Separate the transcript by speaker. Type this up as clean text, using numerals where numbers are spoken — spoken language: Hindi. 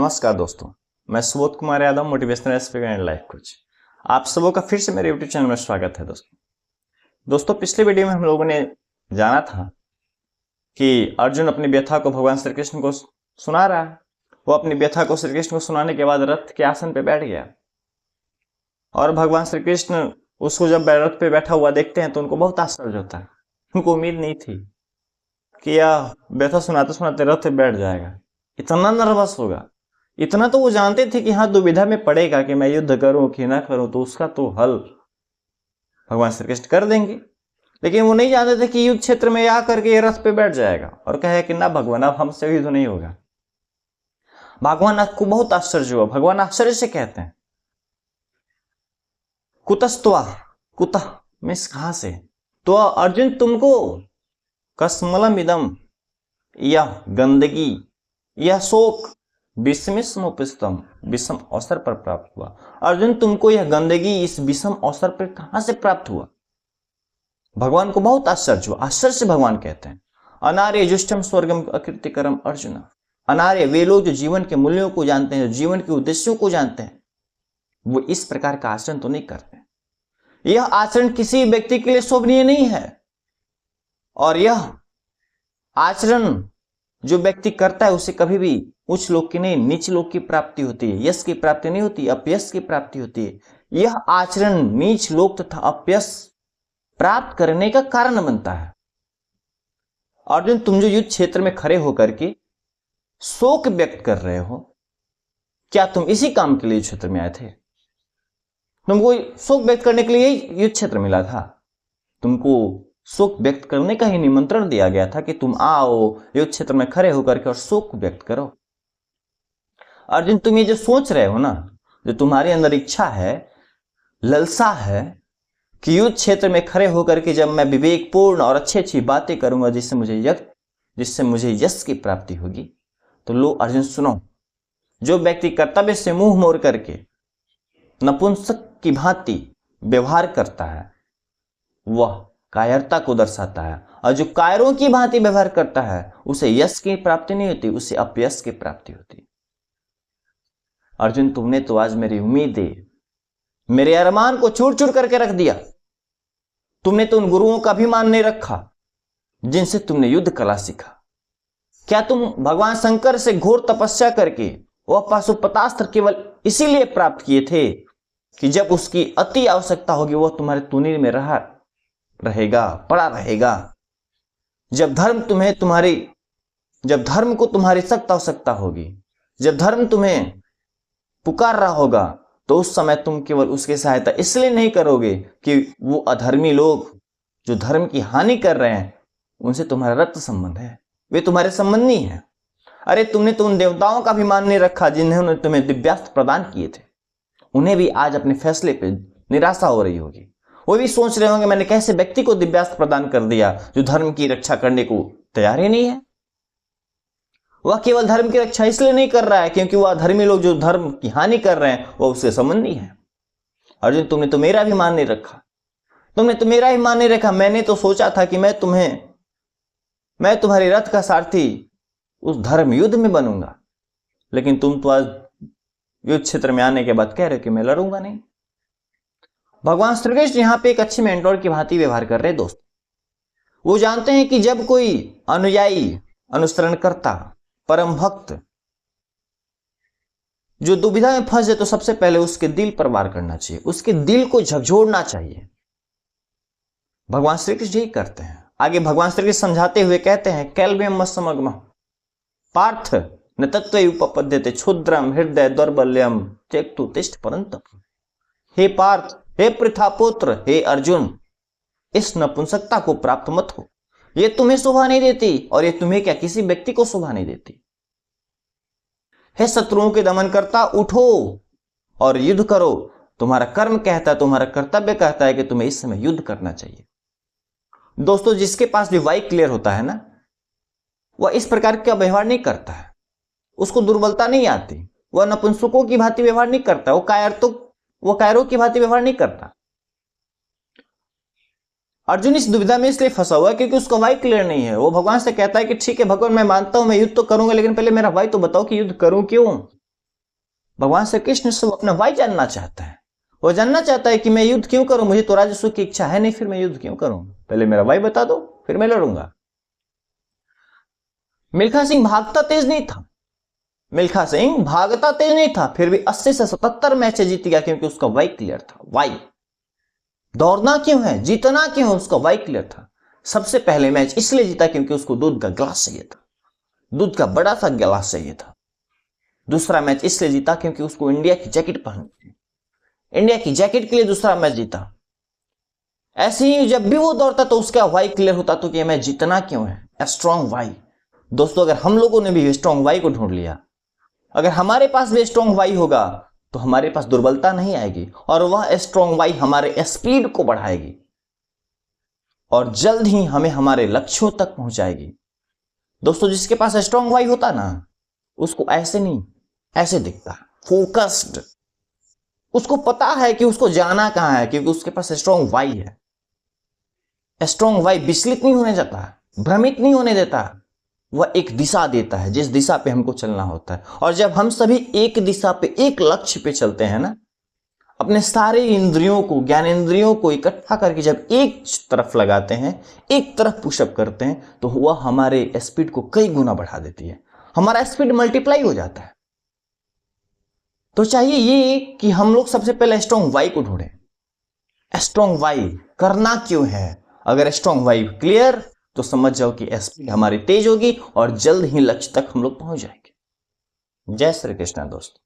Speaker 1: नमस्कार दोस्तों, मैं Subodh Kumar Yadav, motivational speaker and life coach. आप सबों का फिर से मेरे यूट्यूब चैनल में स्वागत है। दोस्तों पिछले वीडियो में हम लोगों ने जाना था कि अर्जुन अपनी व्यथा को भगवान श्री कृष्ण को सुना रहा है। वो अपनी व्यथा को श्री कृष्ण को सुनाने के बाद रथ के आसन पे बैठ गया और भगवान श्री कृष्ण उसको जब रथ पे बैठा हुआ देखते हैं तो उनको बहुत आश्चर्य होता है। उनको उम्मीद नहीं थी कि यह व्यथा सुनाते सुनाते रथ पे बैठ जाएगा, इतना नर्वस होगा। इतना तो वो जानते थे कि हाँ दुविधा में पड़ेगा कि मैं युद्ध करूं कि ना करूं, तो उसका तो हल भगवान श्री कृष्ण कर देंगे। लेकिन वो नहीं जानते थे कि युद्ध क्षेत्र में आकर के ये रथ पे बैठ जाएगा और कहे कि ना भगवान अब हमसे युद्ध नहीं होगा। भगवान को बहुत आश्चर्य हुआ। भगवान आश्चर्य से कहते हैं कुतस्त्वा, कुतः मीन्स कहां से, तो अर्जुन तुमको कस्मलम इदम, यह गंदगी, यह शोक विषम अवसर पर प्राप्त हुआ। अर्जुन तुमको यह गंदगी इस विषम अवसर पर कहां से प्राप्त हुआ। भगवान को बहुत आश्चर्य हुआ। आश्चर्य से भगवान कहते हैं अनार्य जुष्टम स्वर्गम अकृत्यकरम अर्जुन। अनार्य वे लोग जो जीवन के मूल्यों को जानते हैं, जो जीवन के उद्देश्यों को जानते हैं, वो इस प्रकार का आचरण तो नहीं करते। यह आचरण किसी व्यक्ति के लिए शोभनीय नहीं है और यह आचरण जो व्यक्ति करता है उसे कभी भी उच्च लोक की नहीं, नीच लोक की प्राप्ति होती है। यश की प्राप्ति नहीं होती, अपयश की प्राप्ति होती है। यह आचरण नीच लोक तथा अपयश प्राप्त करने का कारण बनता है। अर्जुन तुम जो युद्ध क्षेत्र में खड़े होकर के शोक व्यक्त कर रहे हो, क्या तुम इसी काम के लिए क्षेत्र में आए थे? तुमको शोक व्यक्त करने के लिए युद्ध क्षेत्र मिला था। तुमको शोक व्यक्त करने का ही निमंत्रण दिया गया था कि तुम आओ युद्ध क्षेत्र में खड़े होकर के और शोक व्यक्त करो। अर्जुन तुम ये जो सोच रहे हो ना, जो तुम्हारे अंदर इच्छा है, ललसा है कि युद्ध क्षेत्र में खड़े होकर के जब मैं विवेकपूर्ण और अच्छी अच्छी बातें करूंगा जिससे मुझे यश की प्राप्ति होगी, तो लो अर्जुन सुनो, जो व्यक्ति कर्तव्य से मुंह मोड़ करके नपुंसक की भांति व्यवहार करता है वह कायरता को दर्शाता है, और जो कायरों की भांति व्यवहार करता है उसे यश की प्राप्ति नहीं होती, उसे अपयश की प्राप्ति होती। अर्जुन तुमने तो आज मेरी उम्मीदें, मेरे अरमान को चूर चूर करके रख दिया। तुमने तो उन गुरुओं का भी मान नहीं रखा जिनसे तुमने युद्ध कला सीखा। क्या तुम भगवान शंकर से घोर तपस्या करके वह पाशुपतास्त्र केवल इसीलिए प्राप्त किए थे कि जब उसकी अति आवश्यकता होगी वह तुम्हारे तुनीर में पड़ा रहेगा। जब धर्म को तुम्हारी सख्त आवश्यकता होगी, जब धर्म तुम्हें पुकार रहा होगा, तो उस समय तुम केवल उसकी सहायता इसलिए नहीं करोगे कि वो अधर्मी लोग जो धर्म की हानि कर रहे हैं उनसे तुम्हारा रक्त संबंध है, वे तुम्हारे संबंधी हैं। अरे तुमने तो उन देवताओं का भी मान नहीं रखा जिन्होंने तुम्हें दिव्यास्त्र प्रदान किए थे। उन्हें भी आज अपने फैसले पे निराशा हो रही होगी। वो भी सोच रहे होंगे मैंने कैसे व्यक्ति को दिव्यास्त्र प्रदान कर दिया जो धर्म की रक्षा करने को तैयार ही नहीं है। वह केवल धर्म की रक्षा इसलिए नहीं कर रहा है क्योंकि वह धर्मी लोग जो धर्म की हानि कर रहे हैं वह उससे संबंधी है। अर्जुन तुमने तो मेरा भी मान नहीं रखा। मैंने तो सोचा था कि मैं तुम्हारे रथ का सारथी उस धर्म युद्ध में बनूंगा, लेकिन तुम तो आज युद्ध क्षेत्र में आने के बाद कह रहे हो कि मैं लड़ूंगा नहीं। भगवान श्री कृष्ण यहां पे एक अच्छे मेंटोर की भांति व्यवहार कर रहे हैं। दोस्त वो जानते हैं कि जब कोई अनुयायी, अनुसरण करता, परम भक्त जो दुविधा में फंस जाए तो सबसे पहले उसके दिल पर वार करना चाहिए, उसके दिल को झकझोरना चाहिए। भगवान श्री कृष्ण यही करते हैं। आगे भगवान श्री कृष्ण समझाते हुए कहते हैं कैलव्यम समग्म पार्थ न तत्व उपपद्यते क्षुद्रम हृदय दौर्बल्यम त्यक्तु तिष्ठ परंतप। हे पार्थ, हे पृथापुत्र, हे अर्जुन, इस नपुंसकता को प्राप्त मत हो। यह तुम्हें शोभा नहीं देती और यह तुम्हें क्या किसी व्यक्ति को शोभा नहीं देती। हे शत्रुओं के दमन करता, उठो और युद्ध करो। तुम्हारा कर्म कहता है, तुम्हारा कर्तव्य कहता है कि तुम्हें इस समय युद्ध करना चाहिए। दोस्तों जिसके पास भी वाई क्लियर होता है ना, वह इस प्रकार का व्यवहार नहीं करता है, उसको दुर्बलता नहीं आती, वह नपुंसकों की भांति व्यवहार नहीं करता, वो कायरों की भांति व्यवहार नहीं करता। अर्जुन इस दुविधा में इसलिए फंसा हुआ है क्योंकि उसका वाई क्लियर नहीं है। वो भगवान से कहता है कि ठीक है भगवान, मैं मानता हूं मैं युद्ध तो करूंगा, लेकिन पहले मेरा वाई तो बताओ कि युद्ध करूं क्यों। भगवान श्री कृष्ण से अपना वाई जानना चाहता है। वो जानना चाहता है कि मैं युद्ध क्यों करूं, मुझे तो राज्य सुख की इच्छा है नहीं, फिर मैं युद्ध क्यों करूं, पहले मेरा वाई बता दो फिर मैं लड़ूंगा। मिल्खा सिंह भागता तेज नहीं था, मिल्खा सिंह भागता तेज नहीं था, फिर भी 80 से 77 मैच जीत गया क्योंकि उसका वाई क्लियर था। वाई दौड़ना क्यों है, जीतना क्यों है, उसका वाई क्लियर था। सबसे पहले मैच इसलिए जीता क्योंकि उसको दूध का गिलास चाहिए था, दूध का बड़ा सा गिलास चाहिए था। दूसरा मैच इसलिए जीता क्योंकि उसको इंडिया की जैकेट पहननी थी, इंडिया की जैकेट के लिए दूसरा मैच जीता। ऐसे ही जब भी वो दौड़ता तो उसका वाई क्लियर होता तो कि मैं जीतना क्यों है, स्ट्रॉन्ग वाई। दोस्तों अगर हम लोगों ने भी स्ट्रॉन्ग वाई को ढूंढ लिया, अगर हमारे पास भी स्ट्रॉन्ग वाई होगा तो हमारे पास दुर्बलता नहीं आएगी और वह स्ट्रॉन्ग वाई हमारे स्पीड को बढ़ाएगी और जल्द ही हमें हमारे लक्ष्यों तक पहुंचाएगी। दोस्तों जिसके पास स्ट्रॉन्ग वाई होता ना, उसको ऐसे नहीं ऐसे दिखता, फोकस्ड, उसको पता है कि उसको जाना कहां है क्योंकि उसके पास स्ट्रॉन्ग वाई है। स्ट्रॉन्ग वाई विचलित नहीं होने देता, भ्रमित नहीं होने देता, वह एक दिशा देता है जिस दिशा पे हमको चलना होता है। और जब हम सभी एक दिशा पे, एक लक्ष्य पे चलते हैं ना, अपने सारे इंद्रियों को, ज्ञानेंद्रियों को इकट्ठा करके जब एक तरफ लगाते हैं, एक तरफ पुशअप करते हैं, तो वह हमारे स्पीड को कई गुना बढ़ा देती है, हमारा स्पीड मल्टीप्लाई हो जाता है। तो चाहिए ये कि हम लोग सबसे पहले स्ट्रॉन्ग वाई को ढूंढें। स्ट्रॉन्ग वाई करना क्यों है, अगर स्ट्रॉन्ग वाई क्लियर तो समझ जाओ कि स्पीड हमारी तेज होगी और जल्द ही लक्ष्य तक हम लोग पहुंच जाएंगे। जय श्री कृष्ण दोस्तों।